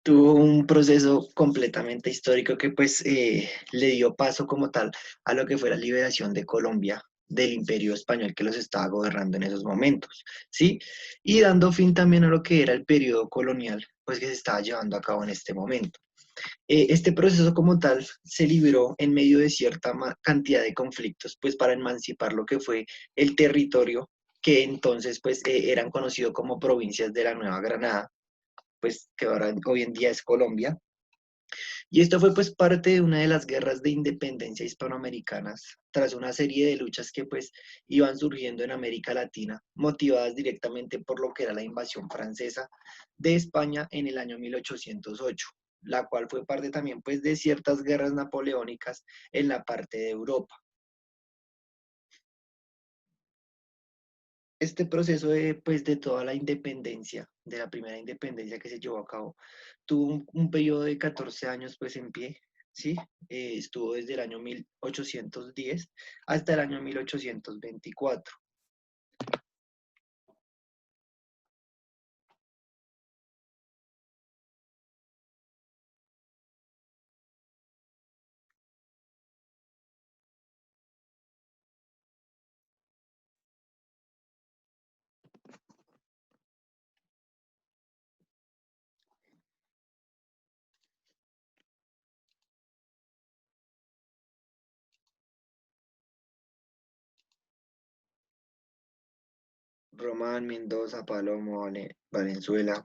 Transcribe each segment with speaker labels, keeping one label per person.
Speaker 1: tuvo un proceso completamente histórico que pues le dio paso como tal a lo que fue la liberación de Colombia del Imperio Español que los estaba gobernando en esos momentos, ¿sí? Y dando fin también a lo que era el periodo colonial, pues que se estaba llevando a cabo en este momento. Este proceso como tal se libró en medio de cierta cantidad de conflictos, pues para emancipar lo que fue el territorio que entonces pues eran conocidos como provincias de la Nueva Granada, pues que ahora hoy en día es Colombia. Y esto fue pues parte de una de las guerras de independencia hispanoamericanas, tras una serie de luchas que pues iban surgiendo en América Latina, motivadas directamente por lo que era la invasión francesa de España en el año 1808, la cual fue parte también pues de ciertas guerras napoleónicas en la parte de Europa. Este proceso de, pues, de toda la independencia, de la primera independencia que se llevó a cabo, tuvo un periodo de 14 años pues en pie, ¿sí? Estuvo desde el año 1810 hasta el año 1824. Román, Mendoza, Palomo, Valenzuela.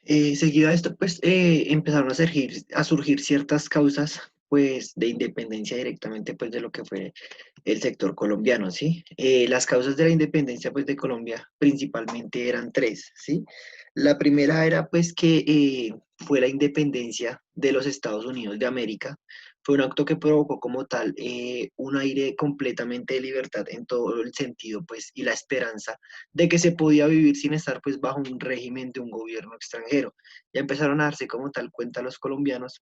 Speaker 1: Seguido a esto, pues empezaron a surgir ciertas causas, pues, de independencia directamente, pues, de lo que fue el sector colombiano, ¿sí? Las causas de la independencia, pues, de Colombia principalmente eran tres, ¿sí? La primera era, pues, que fue la independencia de los Estados Unidos de América. Fue un acto que provocó como tal un aire completamente de libertad en todo el sentido, pues, y la esperanza de que se podía vivir sin estar pues bajo un régimen de un gobierno extranjero. Ya empezaron a darse como tal cuenta los colombianos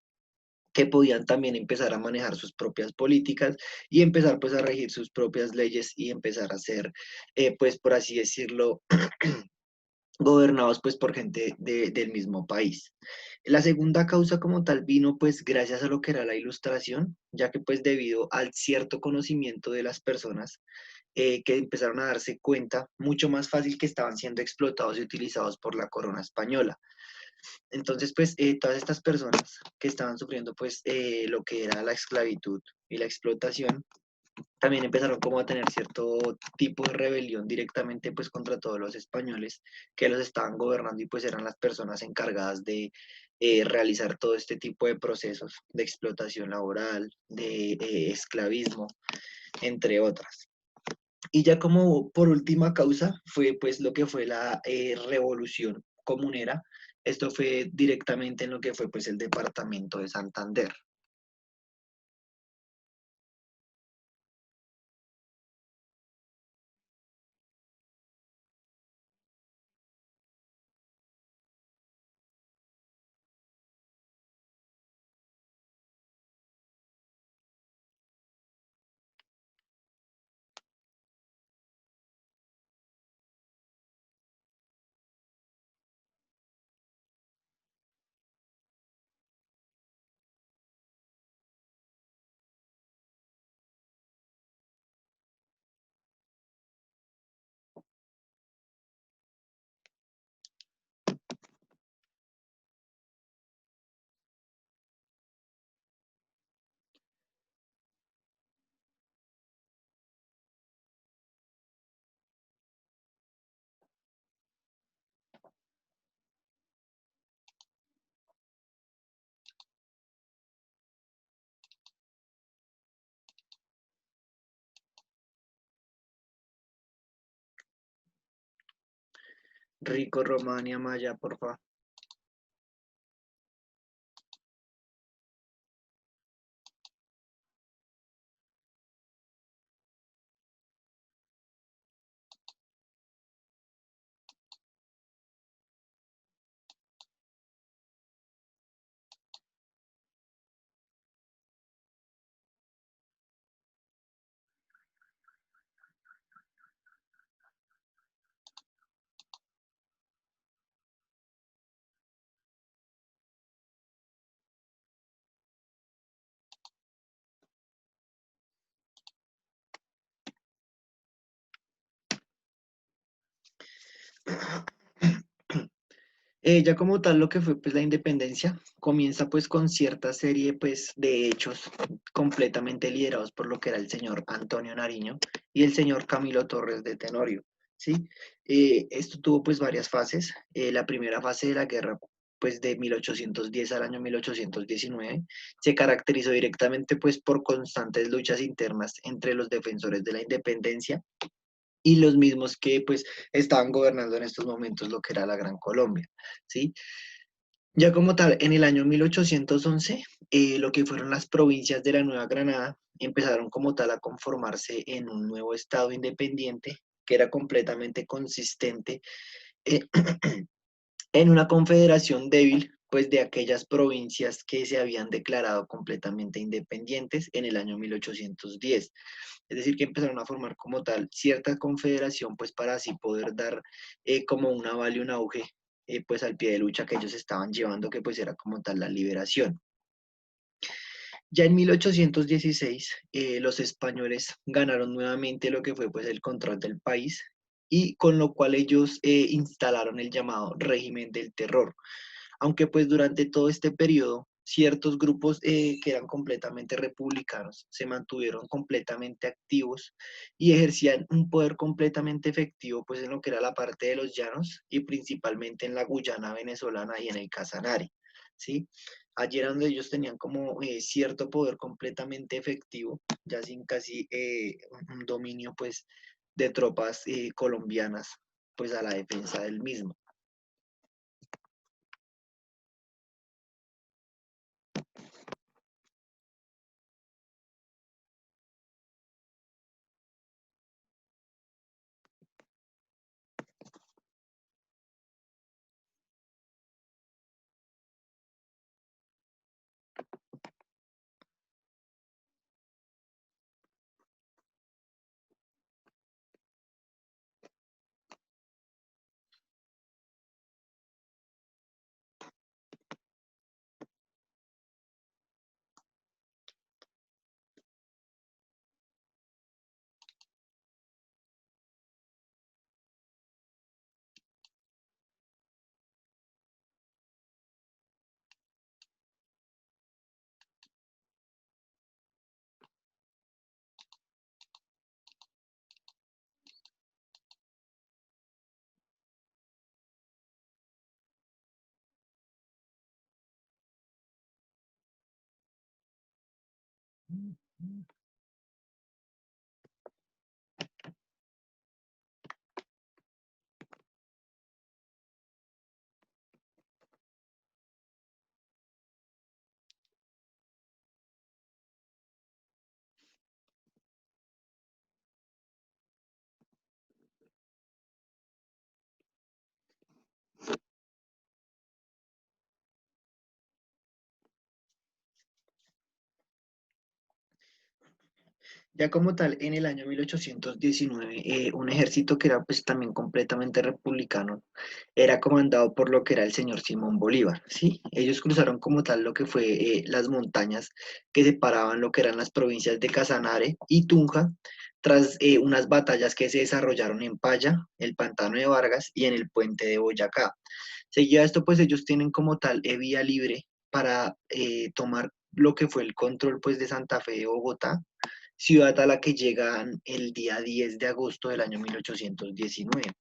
Speaker 1: que podían también empezar a manejar sus propias políticas y empezar pues a regir sus propias leyes y empezar a ser pues por así decirlo gobernados pues por gente del mismo país. La segunda causa como tal vino pues gracias a lo que era la ilustración, ya que pues debido al cierto conocimiento de las personas que empezaron a darse cuenta mucho más fácil que estaban siendo explotados y utilizados por la corona española. Entonces, pues todas estas personas que estaban sufriendo pues lo que era la esclavitud y la explotación, también empezaron como a tener cierto tipo de rebelión directamente pues contra todos los españoles que los estaban gobernando y pues eran las personas encargadas de realizar todo este tipo de procesos de explotación laboral, de esclavismo, entre otras. Y ya como por última causa fue pues lo que fue la revolución comunera. Esto fue directamente en lo que fue pues el departamento de Santander. Rico, Romania, Maya, porfa. Ya como tal lo que fue pues la independencia comienza pues con cierta serie pues de hechos completamente liderados por lo que era el señor Antonio Nariño y el señor Camilo Torres de Tenorio, ¿sí? Esto tuvo pues varias fases. La primera fase de la guerra pues de 1810 al año 1819 se caracterizó directamente pues por constantes luchas internas entre los defensores de la independencia y los mismos que pues estaban gobernando en estos momentos lo que era la Gran Colombia, ¿sí? Ya como tal, en el año 1811, lo que fueron las provincias de la Nueva Granada empezaron como tal a conformarse en un nuevo estado independiente que era completamente consistente eh, en una confederación débil, pues de aquellas provincias que se habían declarado completamente independientes en el año 1810. Es decir, que empezaron a formar como tal cierta confederación, pues para así poder dar como un aval y un auge, pues al pie de lucha que ellos estaban llevando, que pues era como tal la liberación. Ya en 1816, los españoles ganaron nuevamente lo que fue pues el control del país y con lo cual ellos instalaron el llamado régimen del terror, aunque pues durante todo este periodo ciertos grupos que eran completamente republicanos se mantuvieron completamente activos y ejercían un poder completamente efectivo pues en lo que era la parte de los llanos y principalmente en la Guyana venezolana y en el Casanare, ¿sí? Allí era donde ellos tenían como cierto poder completamente efectivo, ya sin casi un dominio pues de tropas colombianas pues a la defensa del mismo. Ya como tal, en el año 1819, un ejército que era pues también completamente republicano, era comandado por lo que era el señor Simón Bolívar, ¿sí? Ellos cruzaron como tal lo que fue las montañas que separaban lo que eran las provincias de Casanare y Tunja, tras unas batallas que se desarrollaron en Paya, el Pantano de Vargas y en el Puente de Boyacá. Seguido a esto, pues ellos tienen como tal vía libre para tomar lo que fue el control pues de Santa Fe de Bogotá, ciudad a la que llegan el día 10 de agosto del año 1819.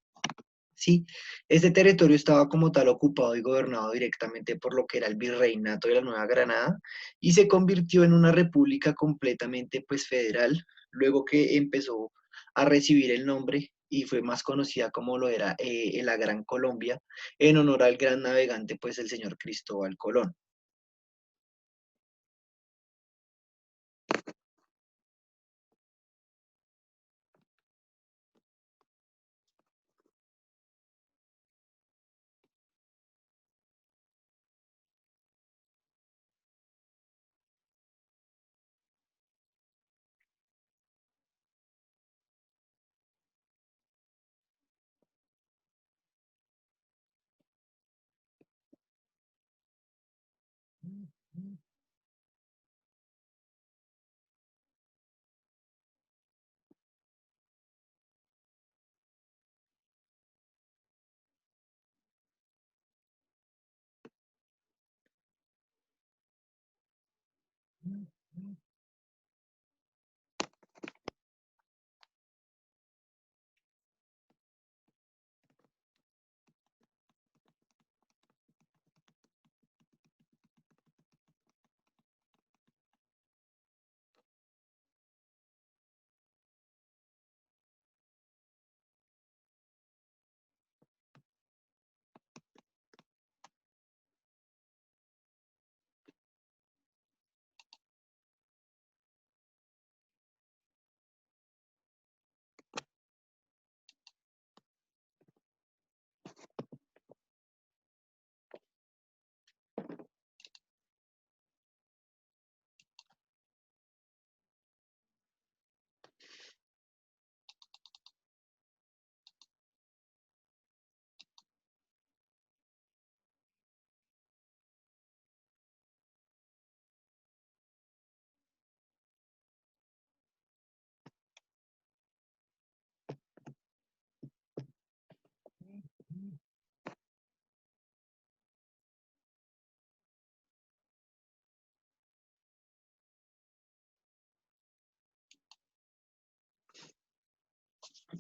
Speaker 1: Sí, este territorio estaba como tal ocupado y gobernado directamente por lo que era el virreinato de la Nueva Granada y se convirtió en una república completamente pues federal, luego que empezó a recibir el nombre y fue más conocida como lo era la Gran Colombia, en honor al gran navegante pues el señor Cristóbal Colón.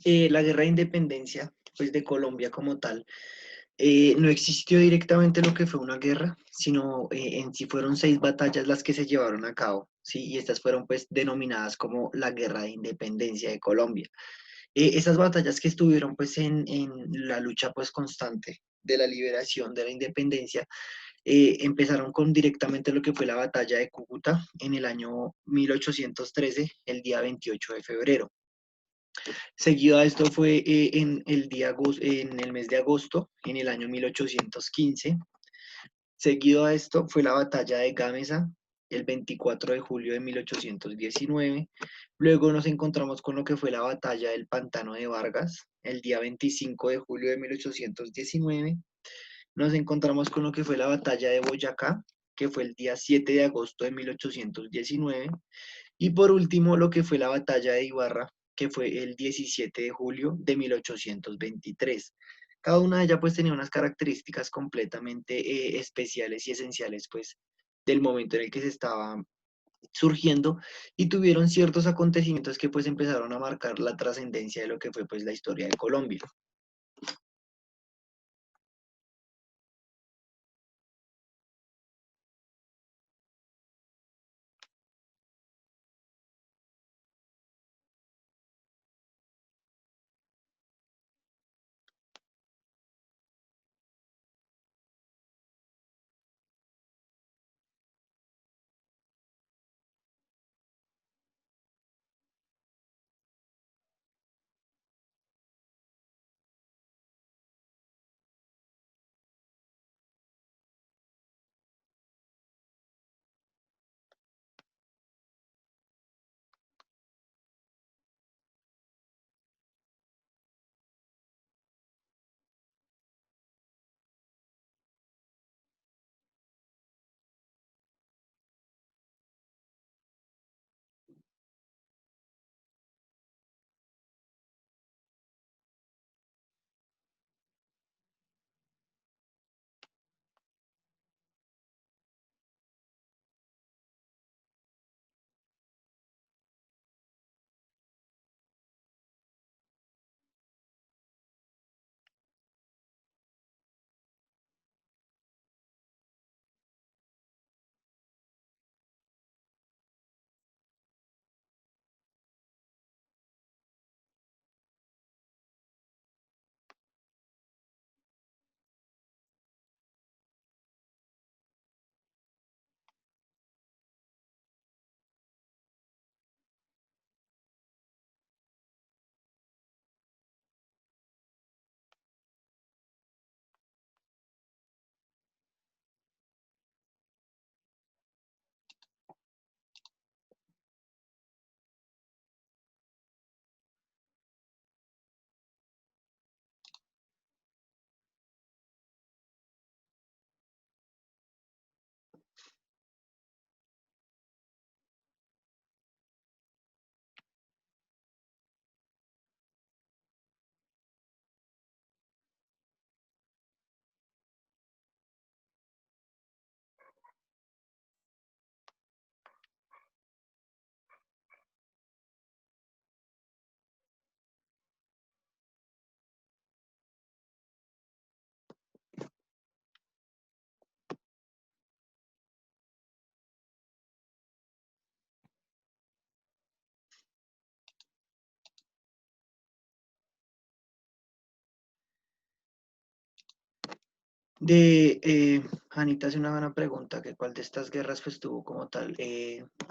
Speaker 1: La guerra de independencia pues de Colombia como tal no existió directamente lo que fue una guerra, sino en sí fueron 6 batallas las que se llevaron a cabo, ¿sí? Y estas fueron pues denominadas como la Guerra de Independencia de Colombia. Esas batallas que estuvieron pues en la lucha pues constante de la liberación de la independencia, empezaron con directamente lo que fue la batalla de Cúcuta en el año 1813, el día 28 de febrero. Seguido a esto fue en el mes de agosto, en el año 1815. Seguido a esto fue la batalla de Gámeza, el 24 de julio de 1819. Luego nos encontramos con lo que fue la batalla del Pantano de Vargas, el día 25 de julio de 1819. Nos encontramos con lo que fue la batalla de Boyacá, que fue el día 7 de agosto de 1819. Y por último, lo que fue la batalla de Ibarra, que fue el 17 de julio de 1823. Cada una de ellas pues tenía unas características completamente especiales y esenciales pues del momento en el que se estaba surgiendo y tuvieron ciertos acontecimientos que pues empezaron a marcar la trascendencia de lo que fue pues la historia de Colombia. Anita hace una buena pregunta, que cuál de estas guerras pues tuvo como tal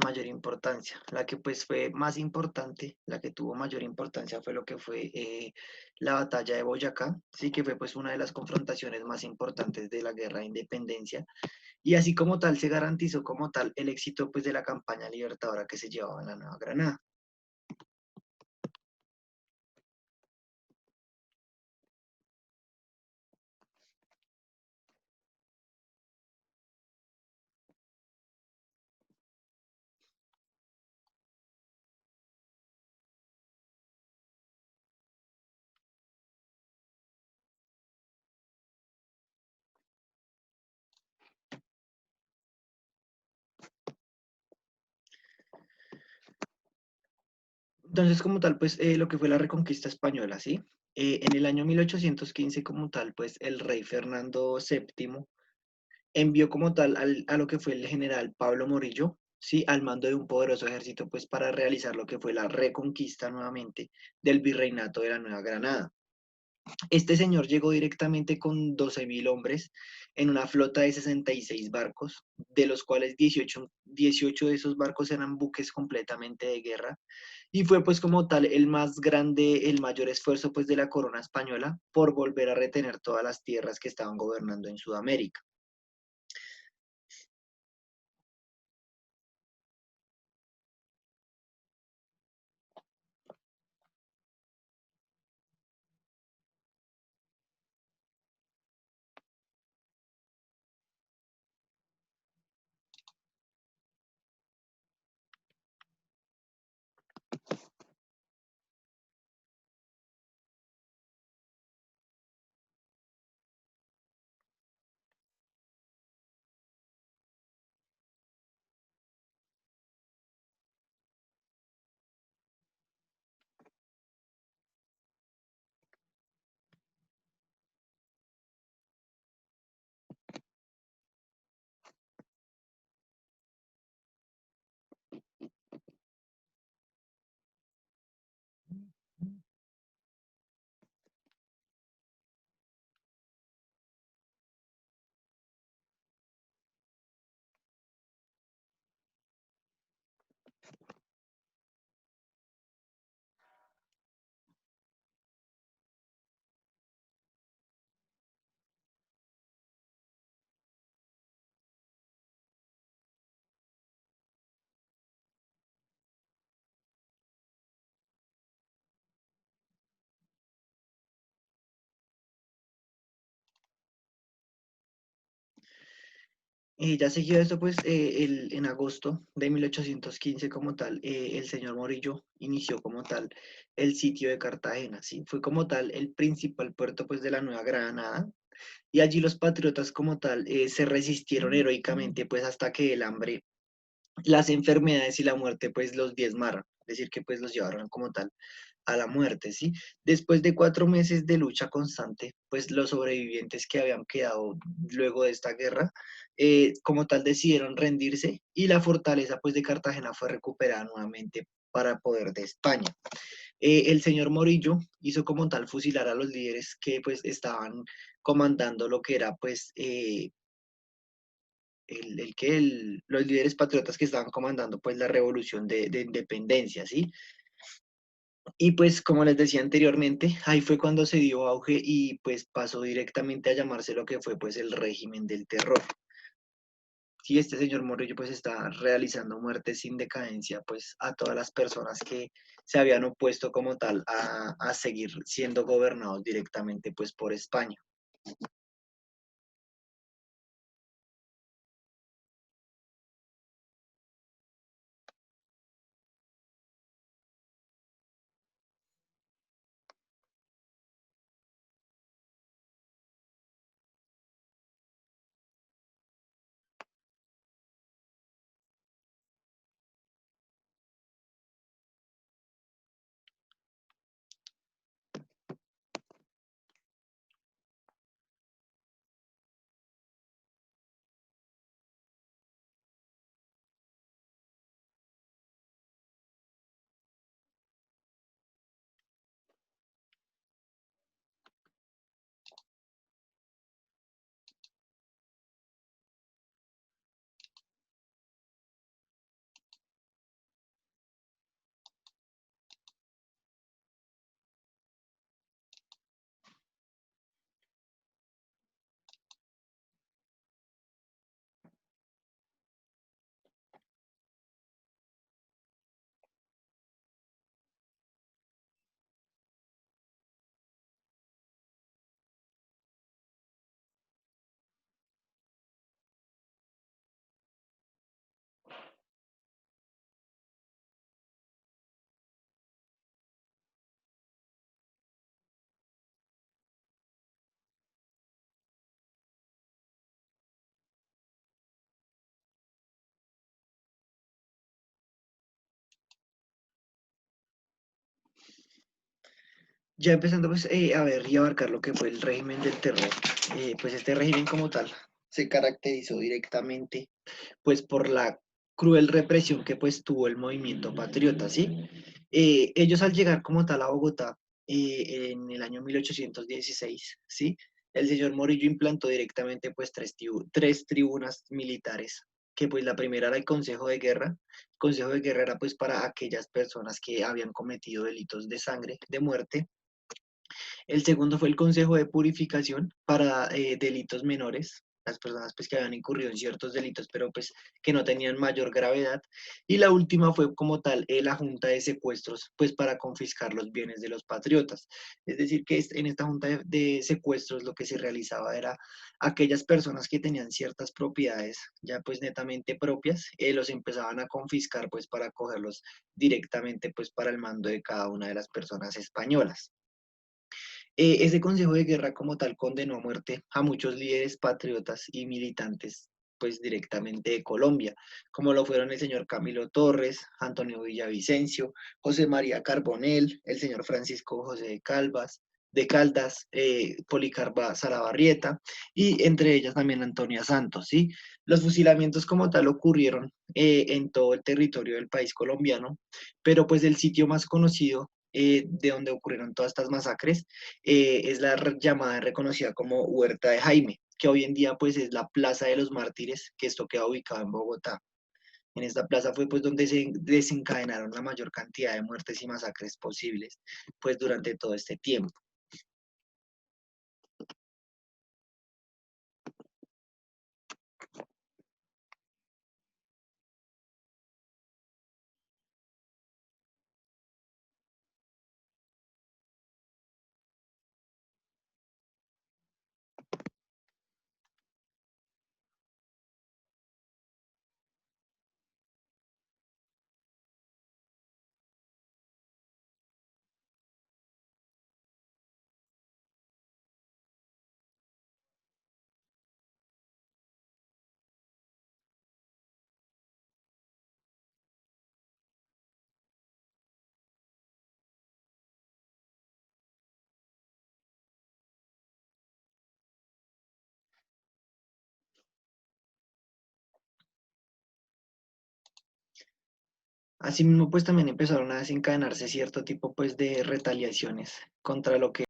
Speaker 1: mayor importancia. La que pues fue más importante, la que tuvo mayor importancia fue lo que fue la batalla de Boyacá, sí que fue pues una de las confrontaciones más importantes de la guerra de independencia y así como tal se garantizó como tal el éxito pues de la campaña libertadora que se llevaba en la Nueva Granada. Entonces, como tal, pues lo que fue la reconquista española, ¿sí? En el año 1815, como tal, pues el rey Fernando VII envió como tal a lo que fue el general Pablo Morillo, ¿sí? Al mando de un poderoso ejército, pues para realizar lo que fue la reconquista nuevamente del virreinato de la Nueva Granada. Este señor llegó directamente con 12.000 hombres en una flota de 66 barcos, de los cuales 18 de esos barcos eran buques completamente de guerra, y fue pues como tal el más grande, el mayor esfuerzo pues de la corona española por volver a retener todas las tierras que estaban gobernando en Sudamérica. Y ya seguido esto, pues en agosto de 1815 como tal, el señor Morillo inició como tal el sitio de Cartagena, ¿sí? Fue como tal el principal puerto pues de la Nueva Granada y allí los patriotas como tal se resistieron heroicamente pues hasta que el hambre, las enfermedades y la muerte pues los diezmaron, es decir, que pues los llevaron como tal a la muerte, ¿sí? Después de 4 meses de lucha constante, pues los sobrevivientes que habían quedado luego de esta guerra, como tal decidieron rendirse y la fortaleza pues de Cartagena fue recuperada nuevamente para poder de España. El señor Morillo hizo como tal fusilar a los líderes que pues estaban comandando lo que era pues los líderes patriotas que estaban comandando pues la revolución de independencia, ¿sí? Y pues como les decía anteriormente, ahí fue cuando se dio auge y pues pasó directamente a llamarse lo que fue pues el régimen del terror. Sí, este señor Morillo pues está realizando muertes sin decadencia pues a todas las personas que se habían opuesto como tal a seguir siendo gobernados directamente pues por España. Ya empezando pues a ver y abarcar lo que fue el régimen del terror, pues este régimen como tal se caracterizó directamente pues por la cruel represión que pues tuvo el movimiento patriota, ¿sí? Ellos al llegar como tal a Bogotá en el año 1816, ¿sí? El señor Morillo implantó directamente pues tres tribunas militares, que pues la primera era el Consejo de Guerra. El Consejo de Guerra era pues para aquellas personas que habían cometido delitos de sangre, de muerte. El segundo fue el Consejo de Purificación para delitos menores, las personas pues que habían incurrido en ciertos delitos, pero pues que no tenían mayor gravedad. Y la última fue como tal la Junta de Secuestros, pues para confiscar los bienes de los patriotas. Es decir, que en esta Junta de Secuestros lo que se realizaba era aquellas personas que tenían ciertas propiedades ya pues netamente propias, los empezaban a confiscar pues para cogerlos directamente pues para el mando de cada una de las personas españolas. Ese Consejo de Guerra como tal condenó a muerte a muchos líderes patriotas y militantes, pues directamente de Colombia, como lo fueron el señor Camilo Torres, Antonio Villavicencio, José María Carbonell, el señor Francisco José de Caldas, Policarpa Salabarrieta y entre ellas también Antonia Santos, ¿sí? Los fusilamientos como tal ocurrieron en todo el territorio del país colombiano, pero pues el sitio más conocido de donde ocurrieron todas estas masacres es la llamada y reconocida como Huerta de Jaime, que hoy en día pues es la Plaza de los Mártires, que esto queda ubicado en Bogotá. En esta plaza fue pues donde se desencadenaron la mayor cantidad de muertes y masacres posibles pues durante todo este tiempo. Asimismo pues también empezaron a desencadenarse cierto tipo pues de retaliaciones contra lo que